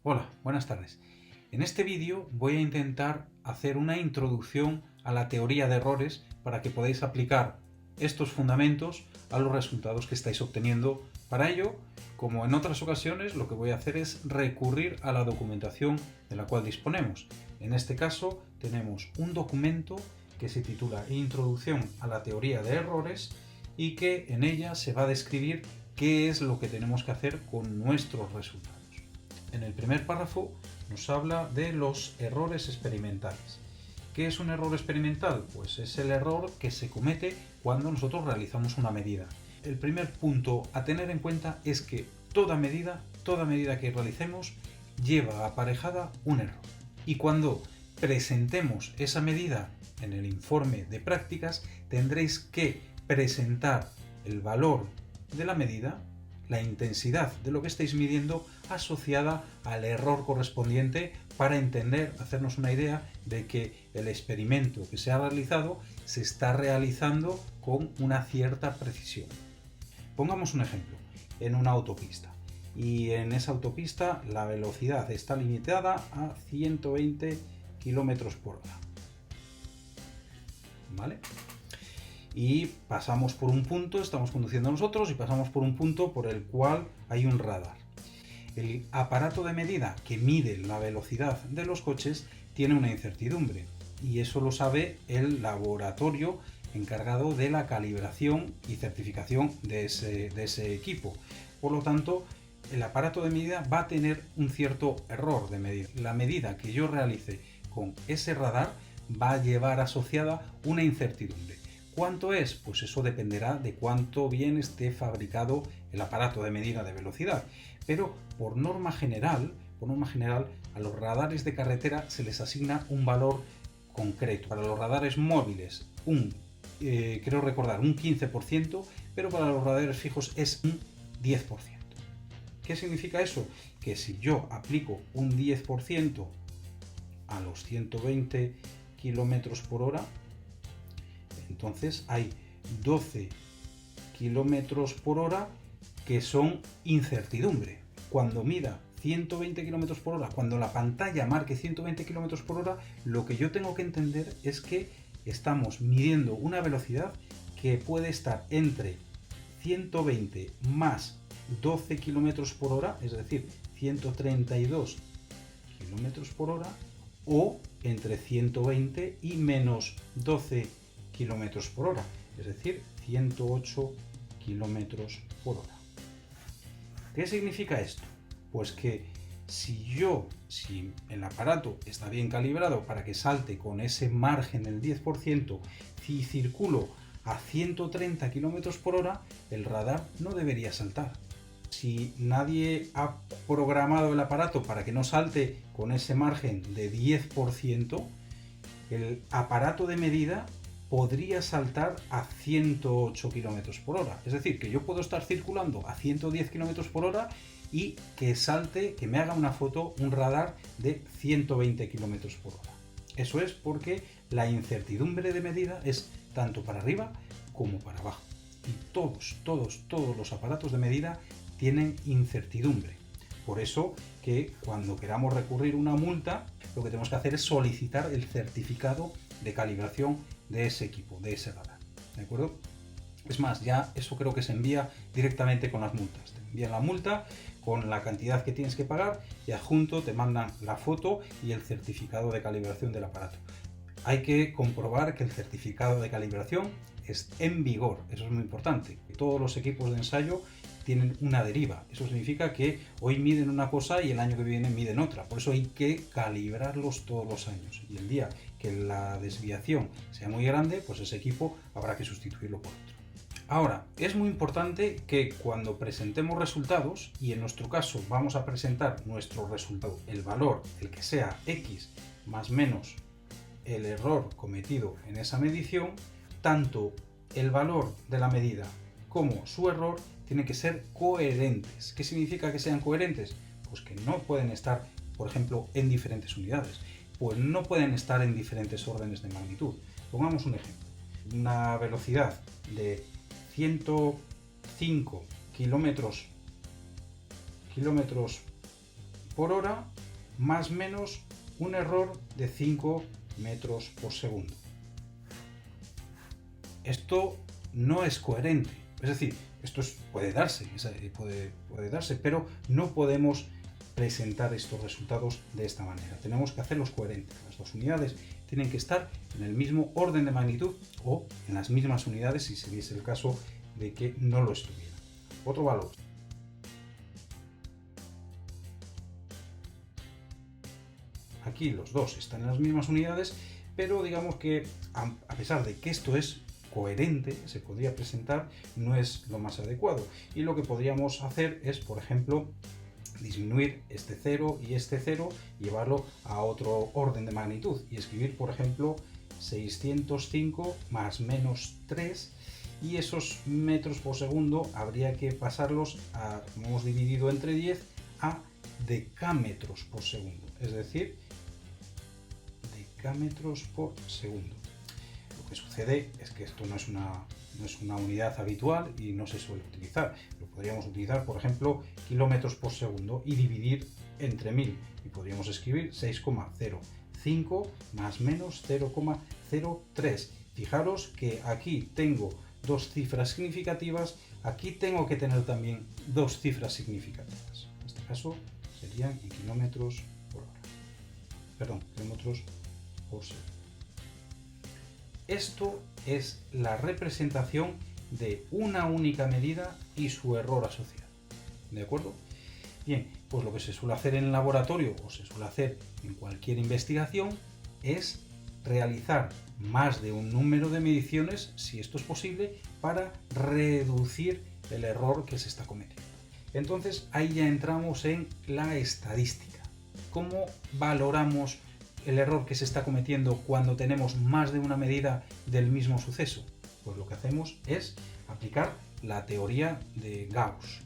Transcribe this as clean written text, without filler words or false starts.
Hola, buenas tardes. En este vídeo voy a intentar hacer una introducción a la teoría de errores para que podáis aplicar estos fundamentos a los resultados que estáis obteniendo. Para ello, como en otras ocasiones, lo que voy a hacer es recurrir a la documentación de la cual disponemos. En este caso, tenemos un documento que se titula Introducción a la teoría de errores y que en ella se va a describir qué es lo que tenemos que hacer con nuestros resultados. En el primer párrafo nos habla de los errores experimentales. ¿Qué es un error experimental? Pues es el error que se comete cuando nosotros realizamos una medida. El primer punto a tener en cuenta es que toda medida que realicemos lleva aparejada un error. Y cuando presentemos esa medida en el informe de prácticas, tendréis que presentar el valor de la medida, la intensidad de lo que estáis midiendo asociada al error correspondiente para entender, hacernos una idea de que el experimento que se ha realizado se está realizando con una cierta precisión. Pongamos un ejemplo, en una autopista. Y en esa autopista la velocidad está limitada a 120 km por hora. ¿Vale? Y pasamos por un punto, estamos conduciendo nosotros y pasamos por un punto por el cual hay un radar. El aparato de medida que mide la velocidad de los coches tiene una incertidumbre y eso lo sabe el laboratorio encargado de la calibración y certificación de ese equipo. Por lo tanto, el aparato de medida va a tener un cierto error de medida. La medida que yo realice con ese radar va a llevar asociada una incertidumbre. ¿Cuánto es? Pues eso dependerá de cuánto bien esté fabricado el aparato de medida de velocidad. Pero por norma general, a los radares de carretera se les asigna un valor concreto. Para los radares móviles, creo recordar, un 15%, pero para los radares fijos es un 10%. ¿Qué significa eso? Que si yo aplico un 10% a los 120 km por hora, entonces hay 12 km por hora que son incertidumbre. Cuando mida 120 km por hora, cuando la pantalla marque 120 km por hora, lo que yo tengo que entender es que estamos midiendo una velocidad que puede estar entre 120 más 12 km por hora, es decir, 132 km por hora, o entre 120 y menos 12 km por hora, es decir, 108 km por hora. ¿Qué significa esto? Pues que si el aparato está bien calibrado para que salte con ese margen del 10%, si circulo a 130 km por hora, el radar no debería saltar. Si nadie ha programado el aparato para que no salte con ese margen de 10%, el aparato de medida podría saltar a 108 km por hora. Es decir, que yo puedo estar circulando a 110 km por hora y que salte, que me haga una foto, un radar de 120 km por hora. Eso es porque la incertidumbre de medida es tanto para arriba como para abajo. Y todos los aparatos de medida tienen incertidumbre. Por eso que cuando queramos recurrir a una multa, lo que tenemos que hacer es solicitar el certificado de calibración de ese equipo, de ese radar. ¿De acuerdo? Es más, ya eso creo que se envía directamente con las multas. Te envían la multa con la cantidad que tienes que pagar y adjunto te mandan la foto y el certificado de calibración del aparato. Hay que comprobar que el certificado de calibración es en vigor, eso es muy importante. Todos los equipos de ensayo tienen una deriva, eso significa que hoy miden una cosa y el año que viene miden otra, por eso hay que calibrarlos todos los años y el día que la desviación sea muy grande, pues ese equipo habrá que sustituirlo por otro. Ahora, es muy importante que cuando presentemos resultados, y en nuestro caso vamos a presentar nuestro resultado, el valor, el que sea X más menos el error cometido en esa medición, tanto el valor de la medida como su error tienen que ser coherentes. ¿Qué significa que sean coherentes? Pues que no pueden estar, por ejemplo, en diferentes unidades, pues no pueden estar en diferentes órdenes de magnitud. Pongamos un ejemplo, una velocidad de 105 km por hora más menos un error de 5 metros por segundo. Esto no es coherente. Es decir, esto puede darse, pero no podemos presentar estos resultados de esta manera. Tenemos que hacerlos coherentes. Las dos unidades tienen que estar en el mismo orden de magnitud o en las mismas unidades si se diese el caso de que no lo estuvieran. Otro valor. Aquí los dos están en las mismas unidades, pero digamos que a pesar de que esto es coherente, se podría presentar, no es lo más adecuado. Y lo que podríamos hacer es, por ejemplo, disminuir este 0 y este 0, llevarlo a otro orden de magnitud y escribir, por ejemplo, 605 más menos 3, y esos metros por segundo habría que pasarlos a, como hemos dividido entre 10, a decámetros por segundo, es decir, decámetros por segundo. Lo que sucede es que esto no es una unidad habitual y no se suele utilizar. Lo podríamos utilizar, por ejemplo, kilómetros por segundo y dividir entre 1000. Y podríamos escribir 6,05 más menos 0,03. Fijaros que aquí tengo dos cifras significativas, aquí tengo que tener también dos cifras significativas. En este caso serían en kilómetros por hora. Perdón, kilómetros por segundo. Esto es la representación de una única medida y su error asociado. ¿De acuerdo? Bien, pues lo que se suele hacer en el laboratorio o se suele hacer en cualquier investigación es realizar más de un número de mediciones, si esto es posible, para reducir el error que se está cometiendo. Entonces ahí ya entramos en la estadística. ¿Cómo valoramos el error que se está cometiendo cuando tenemos más de una medida del mismo suceso? Pues lo que hacemos es aplicar la teoría de Gauss.